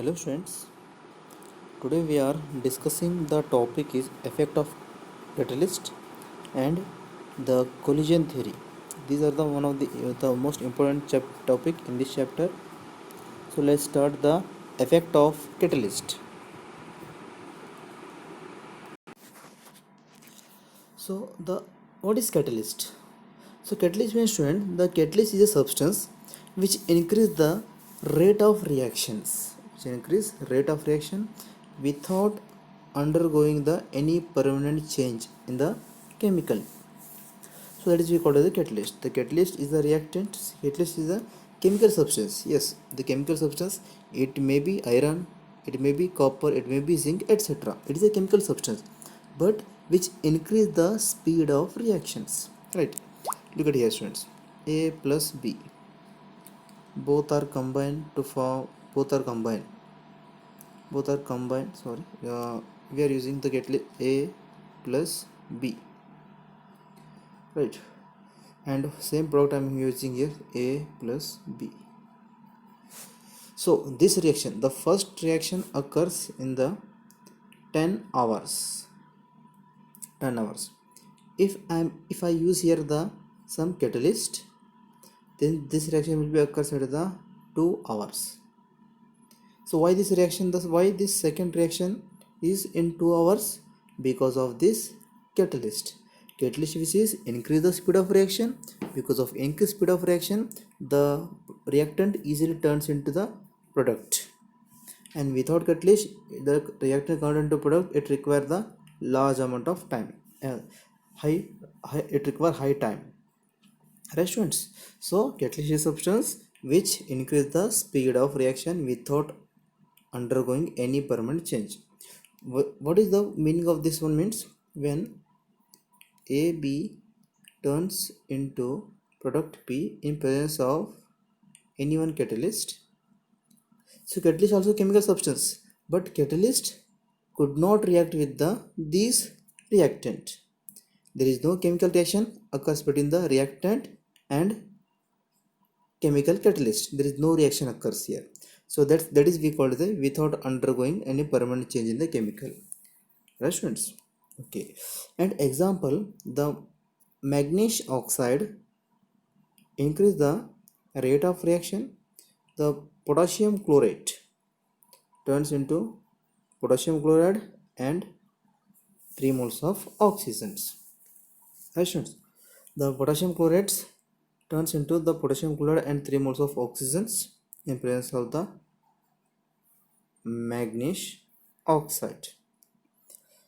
Hello students, today we are discussing the topic is effect of catalyst and the collision theory. These are the one of the most important topic in this chapter. So let's start the effect of catalyst. So the what is catalyst? So catalyst means student, the catalyst is a substance which increase the rate of reactions, without undergoing the any permanent change in the chemical. So that is we call as the catalyst. The catalyst is the reactant. Catalyst is a chemical substance. Yes, the chemical substance. It may be iron, it may be copper, it may be zinc, etc. It is a chemical substance, but which increase the speed of reactions. Right. Look at here, students. A plus B. Both are combined to form. Both are combined. Both are combined. Sorry. We are using the catalyst A plus B. Right. And same product I am using here, A plus B. So this reaction, the first reaction occurs in the 10 hours. If I use here the some catalyst, then this reaction will be occurs at the 2 hours. So why this reaction, why this second reaction is in 2 hours? Because of this catalyst which is increase the speed of reaction. Because of increased speed of reaction, the reactant easily turns into the product, and without catalyst the reactant convert into product, it requires the large amount of time, high it requires high time. Restaurants. So catalyst is substance which increase the speed of reaction without undergoing any permanent change. What is the meaning of this one? Means when AB turns into product B in presence of any one catalyst. So catalyst also chemical substance, but catalyst could not react with these reactant. There is no chemical reaction occurs between the reactant and chemical catalyst. There is no reaction occurs here. So that is we call the without undergoing any permanent change in the chemical. Right, students? Okay. And example, the manganese oxide increase the rate of reaction. The potassium chlorate turns into potassium chloride and 3 moles of oxygens. Right, students? The potassium chlorate turns into the potassium chloride and 3 moles of oxygens in presence of the manganese oxide.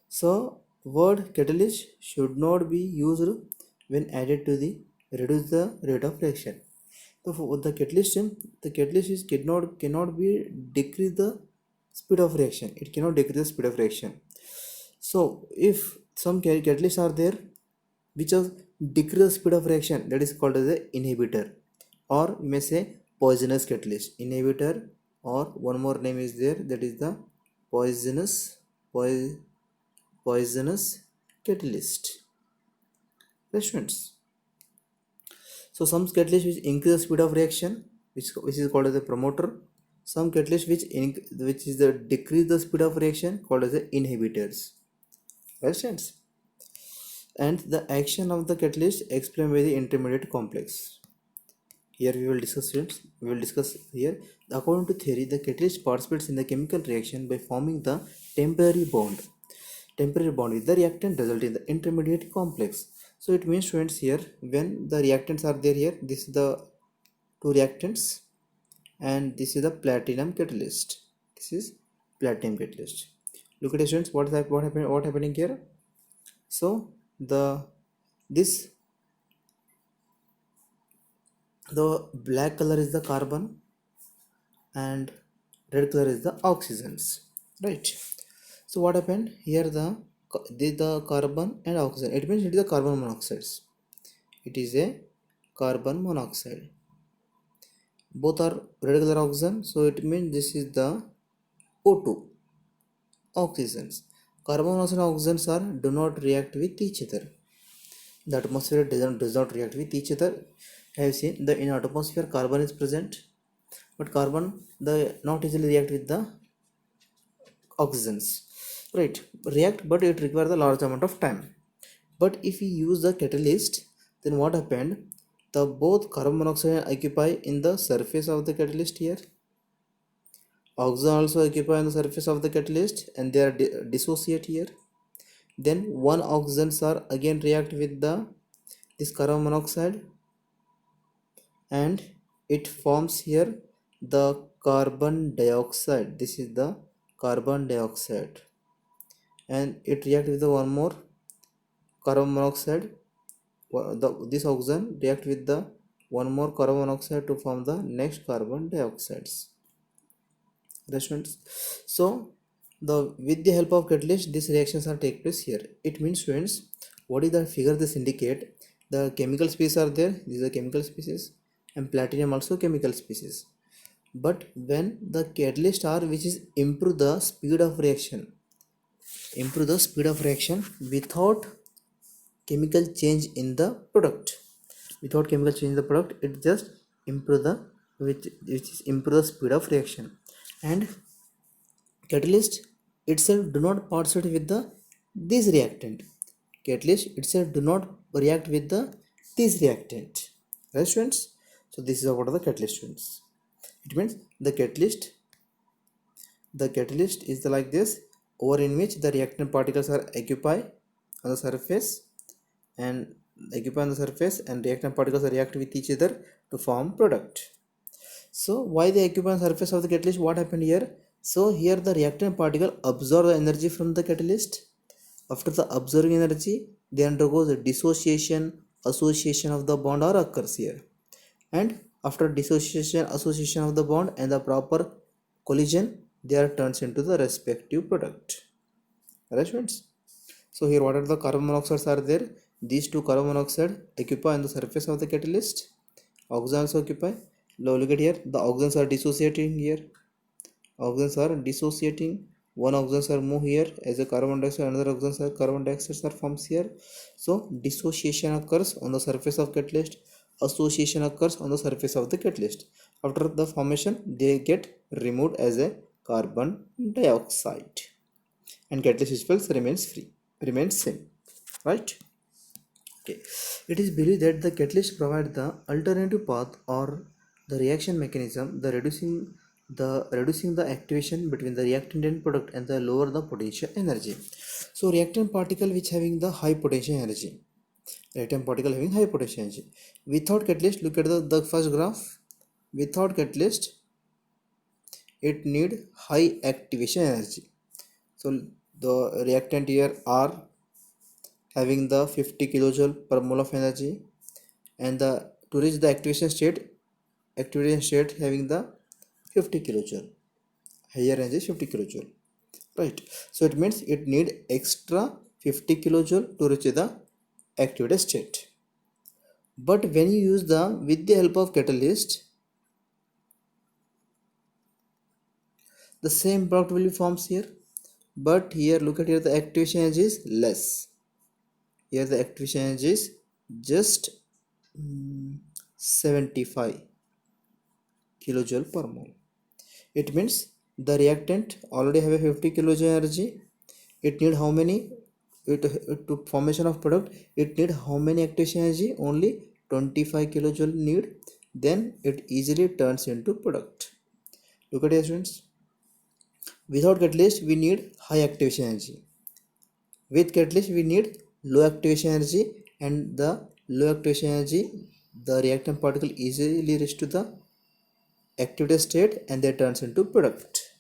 So word catalyst should not be used when added to the reduce the rate of reaction. So for the catalyst is cannot be decrease the speed of reaction. It cannot decrease the speed of reaction. So if some catalysts are there which has decrease the speed of reaction, that is called as a inhibitor, or you may say poisonous catalyst. Inhibitor, or one more name is there, that is the poisonous catalyst. Students. So some catalyst which increase the speed of reaction, which is called as a promoter. Some catalyst which is the decrease the speed of reaction, called as the inhibitors. Understands? And the action of the catalyst explained by the intermediate complex. Here we will discuss, students. We will discuss here. According to theory, the catalyst participates in the chemical reaction by forming the temporary bond with the reactant, result in the intermediate complex. So it means, students, here when the reactants are there, here this is the two reactants and this is the platinum catalyst. This is platinum catalyst. Look at it, students, what happening here. So the black color is the carbon and red color is the oxygens, right? So what happened here, the carbon and oxygen, it means it is a carbon monoxide. It is a carbon monoxide. Both are red color oxygen, so it means this is the O2 oxygens. Carbon monoxide and oxygens do not react with each other. The atmosphere does not react with each other. I have seen in atmosphere carbon is present, but carbon not easily react with the oxygens, right, react, but it requires a large amount of time. But if we use the catalyst, then what happened, the both carbon monoxide occupy in the surface of the catalyst here, oxygen also occupy on the surface of the catalyst, and they are dissociate here. Then one oxygens are again react with the this carbon monoxide, and it forms here the carbon dioxide. This is the carbon dioxide, and it react with the one more carbon monoxide. This oxygen react with the one more carbon monoxide to form the next carbon dioxides. Students, so the with the help of catalyst, these reactions are take place here. It means, students, what is the figure this indicate, the chemical species are there, these are chemical species, and platinum also chemical species. But when the catalyst are which is improve the speed of reaction, without chemical change in the product, it just improve the which is improve the speed of reaction. And catalyst itself do not participate with the this reactant, catalyst itself do not react with the this reactant, right, students? So this is about the catalyst, students. It means the catalyst is like this, over in which the reactant particles are occupy on the surface, and reactant particles react with each other to form product. So why the occupy on surface of the catalyst, what happened here? So here the reactant particle absorb the energy from the catalyst. After the absorbing energy, they undergo the dissociation, association of the bond or occurs here. And after dissociation, association of the bond and the proper collision, they are turns into the respective product. Alright, friends. So here what are the carbon monoxides are there? These two carbon monoxide occupy on the surface of the catalyst. Oxygens occupy. Now look at here, the oxygens are dissociating here. One oxygens are move here as a carbon dioxide, another oxygens are carbon dioxide are forms here. So dissociation occurs on the surface of catalyst, association occurs on the surface of the catalyst. After the formation, they get removed as a carbon dioxide, and catalyst itself remains same, right? Okay. It is believed that the catalyst provides the alternative path or the reaction mechanism, reducing the activation between the reactant and product, and the lower the potential energy. So reactant particle which having the high potential energy, without catalyst, look at the first graph. Without catalyst, it need high activation energy. So the reactant here are having the 50 kilojoule per mole of energy, and the to reach the activation state having the 50 kilojoule, higher energy is 50 kilojoule, right? So it means it need extra 50 kilojoule to reach the activated state. But when you use the with the help of catalyst, the same product will be forms here. But here look at here, the activation energy is less. Here the activation energy is just 75 kilojoule per mole. It means the reactant already have a 50 kilojoule energy. It need how many? To formation of product, it need how many activation energy? Only 25 kilojoule need. Then it easily turns into product. Look at here, students. Without catalyst, we need high activation energy. With catalyst, we need low activation energy, and the low activation energy, the reactant particle easily reach to the activated state, and they turns into product.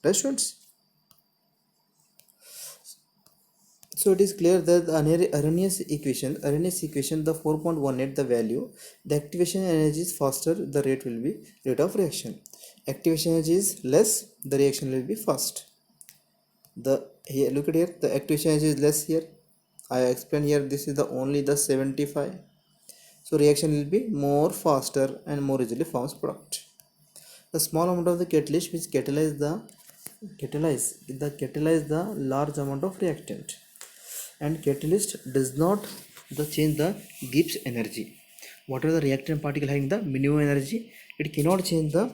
Right, students? So it is clear that the Arrhenius equation, the 4.18, the value, the activation energy is faster, the rate will be rate of reaction. Activation energy is less, the reaction will be fast. Here look at here, the activation energy is less here. I explain here, this is the only the 75. So reaction will be more faster and more easily forms product. The small amount of the catalyst which catalyze the large amount of reactant, and catalyst does not change the Gibbs energy. Whatever the reactant particle having the minimum energy, it cannot change the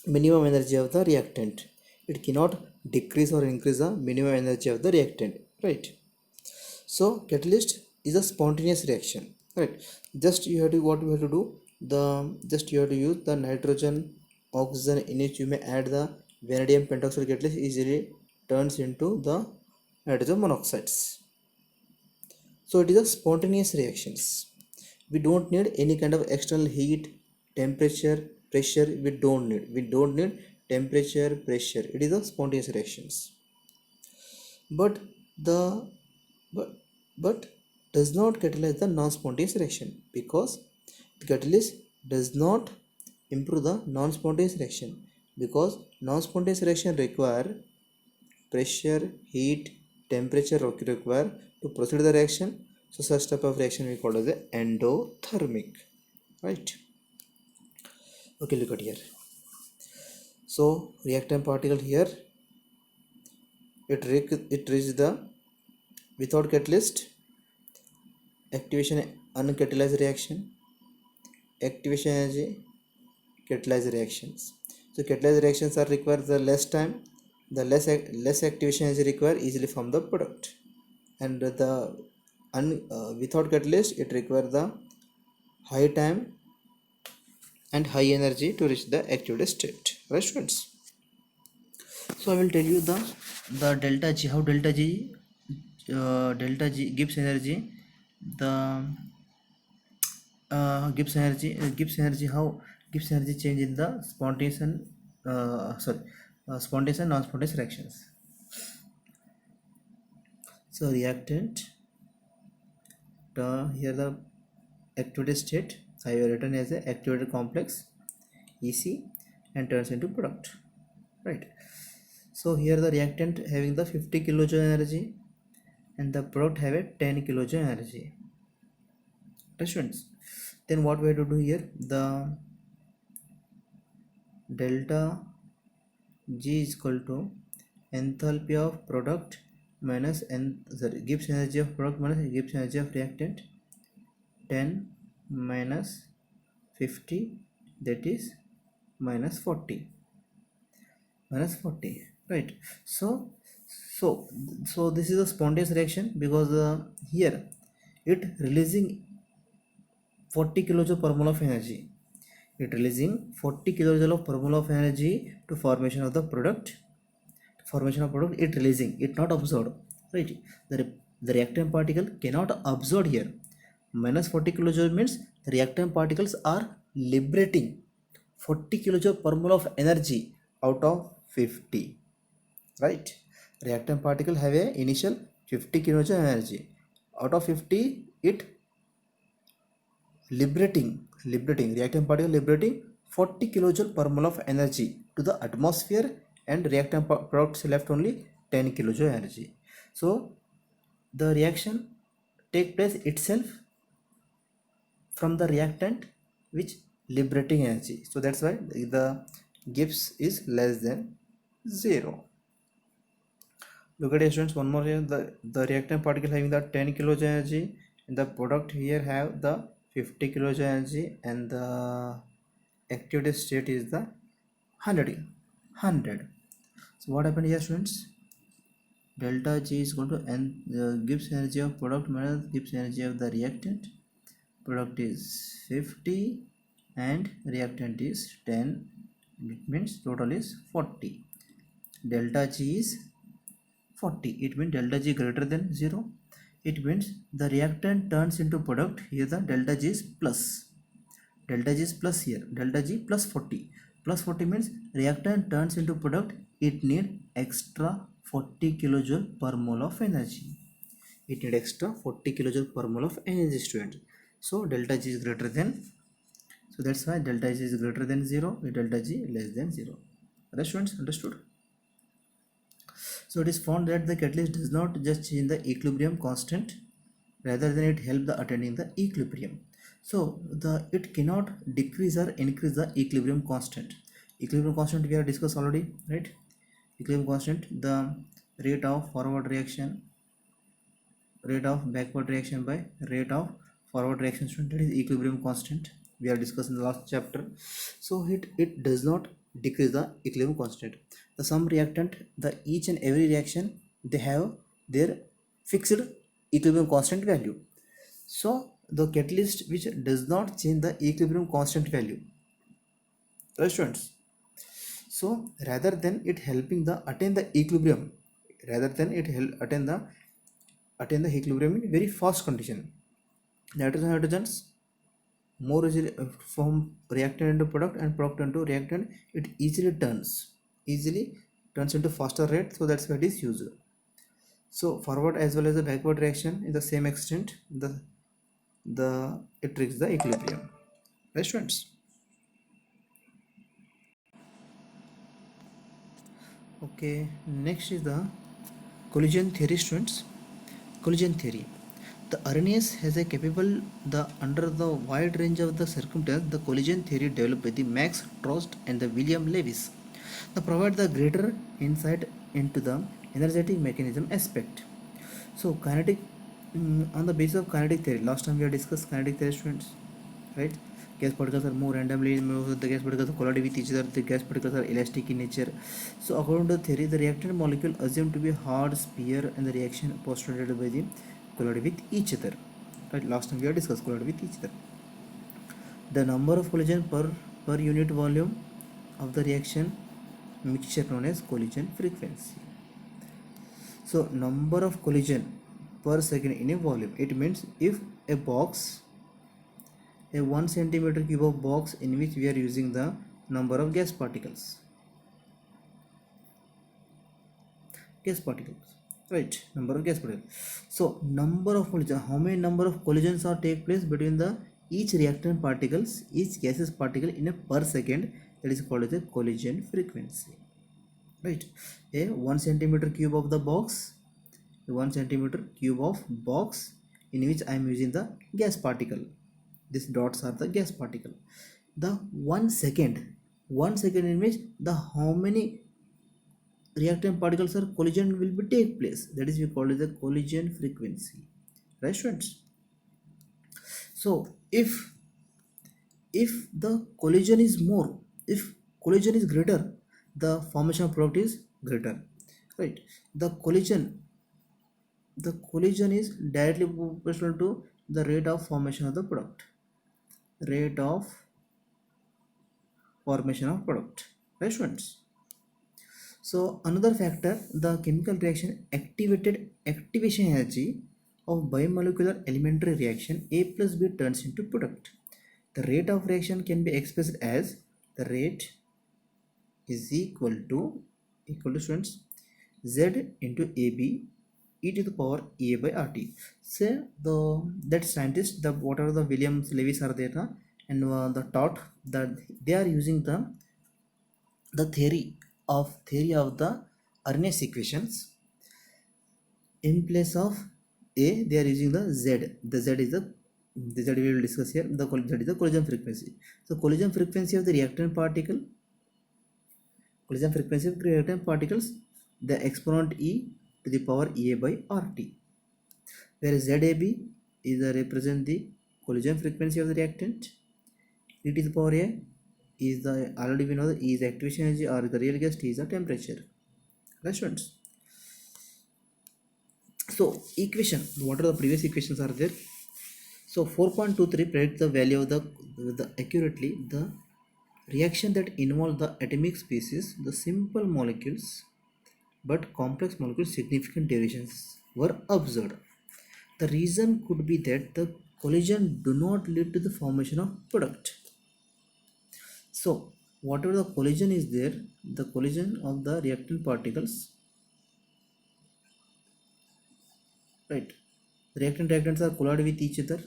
minimum energy of the reactant. it cannot decrease or increase the minimum energy of the reactant, right? So catalyst is a spontaneous reaction, right? Just you have to, what you have to do, the just you have to use the nitrogen oxygen in which you may add the vanadium pentoxide. Catalyst easily turns into the nitrogen monoxides. So it is a spontaneous reactions. We don't need any kind of external heat, temperature, pressure. We don't need temperature, pressure. It is a spontaneous reactions. But the but but does not catalyze the non-spontaneous reaction, because the catalyst does not improve the non-spontaneous reaction, because non-spontaneous reaction require pressure, heat, temperature require to proceed the reaction. So such type of reaction we call as the endothermic, right? Okay, look at here. So reactant particle here, it reaches the, without catalyst, activation uncatalyzed reaction, activation energy, catalyzed reactions. So catalyzed reactions are require the less time, the less activation energy required easily from the product, and the without catalyst it require the high time and high energy to reach the activated state, right students? So I will tell you the delta G, how delta G gives energy, the gives energy, how gives energy change in the spontaneous and spontaneous and non-spontaneous reactions. So reactant, here the activated state I have written as a activated complex EC and turns into product, right? So here the reactant having the 50 kilojoule energy and the product have a 10 kilojoule energy, students. Then what we have to do here, the delta G is equal to enthalpy of product minus Gibbs energy of product minus Gibbs energy of reactant, 10 minus 50, that is minus 40, right? So this is a spontaneous reaction, because here it releasing 40 kilojoule per mole of energy, it releasing 40 kilojoule per mole of energy to formation of the product, it releasing, it not absorbed, right? The reactant particle cannot absorb here. Minus 40 kilojoule means the reactant particles are liberating 40 kilojoule per mole of energy out of 50, right? Reactant particle have a initial 50 kilojoule energy, out of 50 it liberating reactant particle liberating 40 kilojoule per mole of energy to the atmosphere, and reactant products left only 10 kilojoule energy. So the reaction take place itself from the reactant which liberating energy. So that's why the Gibbs is less than 0. Look at it students, one more here, the reactant particle having the 10 kilojoule energy and the product here have the 50 kilojoule energy, and the activated state is the 100. So what happened here students, delta G is equal to Gibbs energy of product minus Gibbs energy of the reactant. Product is 50 and reactant is 10, it means total is 40. Delta G is 40, it means delta G greater than 0. It means the reactant turns into product, here the delta G is plus, delta G is plus here, delta G plus 40, plus 40 means reactant turns into product, it need extra 40 kilojoule per mole of energy, it need extra 40 kilojoule per mole of energy, student. So delta G is greater than, so that's why delta G is greater than 0, delta G less than 0. Right students, understood? So it is found that the catalyst does not just change the equilibrium constant, rather than it help the attaining the equilibrium. So it cannot decrease or increase the equilibrium constant. Equilibrium constant we have discussed already, right? Equilibrium constant, the rate of forward reaction, rate of backward reaction by rate of forward reaction, that is equilibrium constant, we have discussed in the last chapter. So it does not decrease the equilibrium constant. The some reactant, the each and every reaction, they have their fixed equilibrium constant value. So the catalyst which does not change the equilibrium constant value, right students? So rather than it helping the attain the equilibrium, rather than it help attain the equilibrium in very fast condition, nitrogen hydrogens more easily from reactant into product and product into reactant, it easily turns into faster rate, so that's why it is used. So forward as well as the backward reaction in the same extent, the it reaches the equilibrium, right students? Okay, next is the collision theory students. Collision theory, the Arrhenius has a capable the under the wide range of the circumstance, the collision theory developed by the Max Trost and the William Lewis. They provide the greater insight into the energetic mechanism aspect. So kinetic, on the basis of kinetic theory, last time we have discussed kinetic theory students, right? Gas particles are more randomly moved, the gas particles collide with each other, the gas particles are elastic in nature. So according to the theory, the reactant molecule assumed to be a hard sphere and the reaction postulated by the collide with each other, right? Last time we have discussed collide with each other. The number of collision per unit volume of the reaction mixture known as collision frequency. So number of collision per second in a volume, it means if a box, a 1 centimeter cube of box in which we are using the number of gas particles, right? Number of gas particles. So number of collision, how many number of collisions are take place between the each reactant particles, each gaseous particle in a per second, that is called as a collision frequency, right? A 1 centimeter cube of the box, a 1 centimeter cube of box in which I am using the gas particle, these dots are the gas particle. The 1 second, 1 second in which the how many reactant particles or collision will be take place, that is we call it the collision frequency, right students? So if the collision is more, if collision is greater, the formation of product is greater, right? The collision is directly proportional to the rate of formation of the product, rate of formation of product, right students? So another factor, the chemical reaction activation energy of biomolecular elementary reaction A plus B turns into product. The rate of reaction can be expressed as the rate is equal to students Z into AB e to the power A by RT. Say that scientist, the whatever the Williams Lewis are there, and the taught that they are using the theory of the Arrhenius equations. In place of A, they are using the Z. The Z is the Z we will discuss here. Z is the collision frequency. So collision frequency of the reactant particles, the exponent E to the power A by RT. Whereas ZAB is represent the collision frequency of the reactant. E to the power A is the, already we know that E is activation energy, or the real gas, T is the temperature. Right students? So equation, what are the previous equations are there? So 4.23 predict the value of the accurately the reaction that involve the atomic species, the simple molecules but complex molecules significant deviations were observed. The reason could be that the collision do not lead to the formation of product. So whatever the collision is there, the collision of the reactant particles, right? Reactants are collide with each other.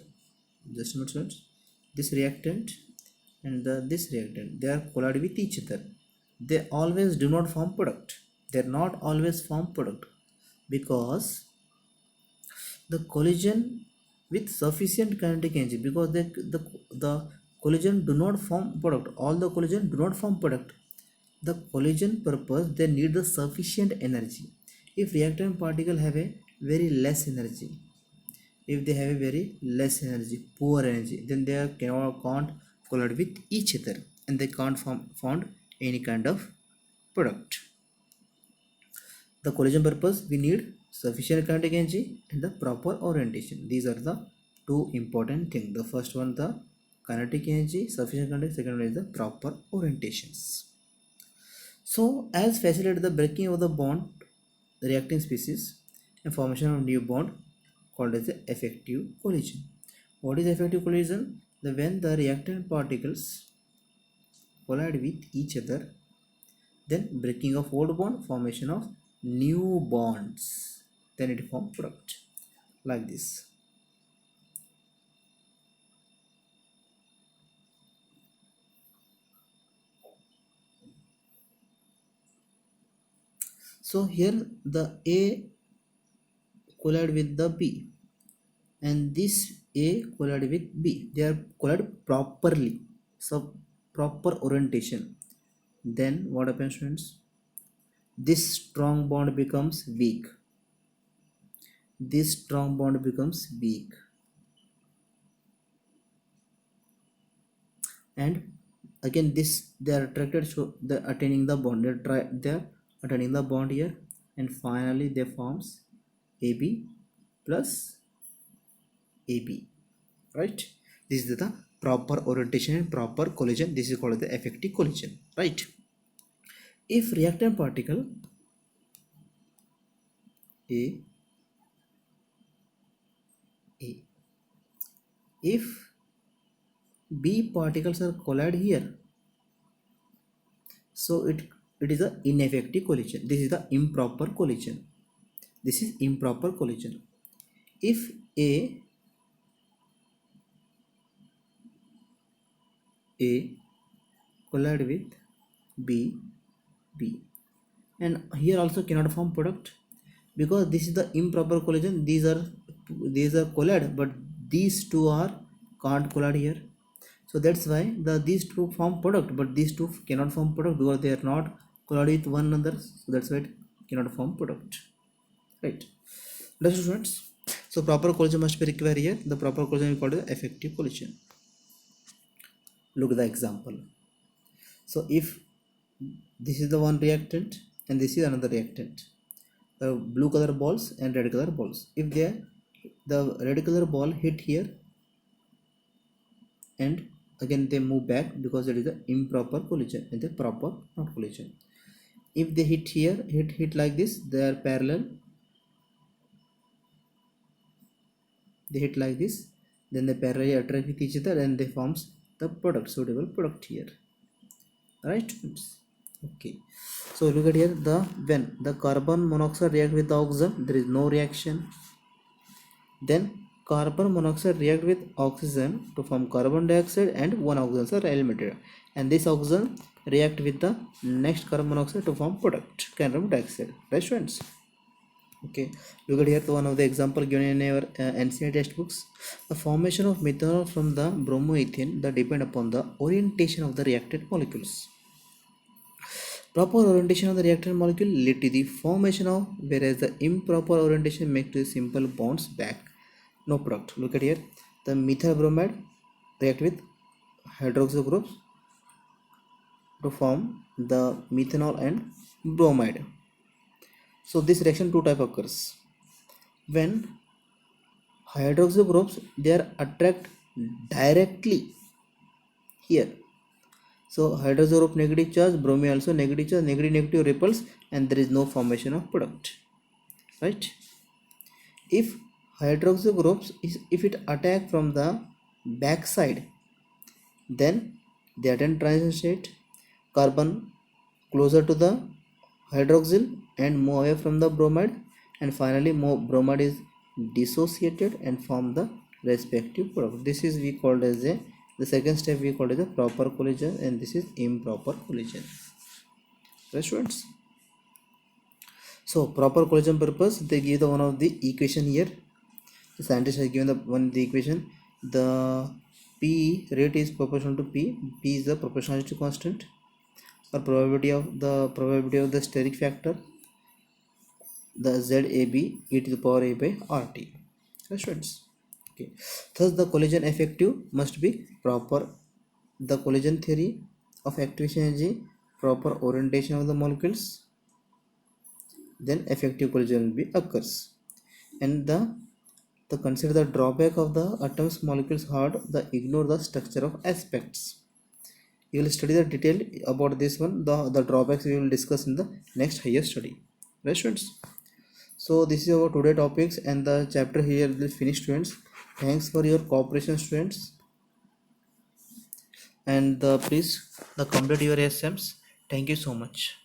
Just a minute. This reactant and this reactant, they are collide with each other. They always do not form product. They are not always form product because the collision with sufficient kinetic energy, because the collision do not form product. All the collision do not form product. The collision purpose, they need the sufficient energy. If reactant particle have a very less energy, if they have a very less energy, poor energy, then they can't collide with each other and they can't form any kind of product. The collision purpose, we need sufficient kinetic energy and the proper orientation. These are the two important things. The first one, the kinetic energy, sufficient kinetic. Second one is the proper orientations. So as facilitate the breaking of the bond, the reacting species, and formation of new bond called as the effective collision. What is effective collision? When the reactant particles collide with each other, then breaking of old bond, formation of new bonds, then it form product like this. So here the A collide with the B, and this A collide with B. They are collide properly, so proper orientation. Then what happens, friends? This strong bond becomes weak. This strong bond becomes weak, and again this they are attracted, so they're attaining the bond. They're attaining the bond here, and finally they forms AB plus AB, right? This is the proper orientation and proper collision. This is called the effective collision, right? If reactant particle A, if B particles are collide here, so it is a ineffective collision. This is the improper collision. This is improper collision. If A collide with B, and here also cannot form product, because this is the improper collision. These are collide, but these two are can't collide here. So that's why these two form product, but these two cannot form product because they are not collide with one another. So that's why it cannot form product, right? That's students. So proper collision must be required here. The proper collision is called the effective collision. Look at the example. So if this is the one reactant and this is another reactant, the blue color balls and red color balls, if the red color ball hit here and again they move back, because it is an improper collision and the proper not collision. If they hit here, hit like this, they are parallel, they hit like this, then they parallelly attract with each other and they forms the product, suitable product here, right? Okay, so look at here, when the carbon monoxide react with the oxygen, there is no reaction. Then carbon monoxide react with oxygen to form carbon dioxide, and one oxygen are eliminated, and this oxygen react with the next carbon monoxide to form product carbon dioxide, right friends? Okay, look at here, one of the example given in our NCERT textbooks. The formation of methanol from the bromoethane that depend upon the orientation of the reactant molecules. Proper orientation of the reactant molecule lead to the formation of, whereas the improper orientation make to simple bonds back, no product. Look at here, the methyl bromide react with hydroxyl groups to form the methanol and bromide. So this reaction two type occurs. When hydroxyl groups, they are attract directly here. So hydroxyl group negative charge, bromine also negative charge, negative repulse, and there is no formation of product, right? If hydroxyl groups if it attack from the back side, then they attain transition state, carbon closer to the hydroxyl and move away from the bromide, and finally bromide is dissociated and form the respective product. This is we called as the second step we called as a proper collision, and this is improper collision, right students? So proper collision purpose, they give the one of the equation here. The scientist has given the equation. The P rate is proportional to P. P is the proportionality constant, or probability of the steric factor, the ZAB e to the power A by RT. Right, students? Okay. Thus the collision effective must be proper. The collision theory of activation energy proper orientation of the molecules, then effective collision will be occurs. And the consider the drawback of the atoms molecules hard, the ignore the structure of aspects. You will study the detail about this one. The drawbacks we will discuss in the next higher study. Right, students? So this is our today topics, and the chapter here will finish, students. Thanks for your cooperation, students, and please complete your SMs. Thank you so much.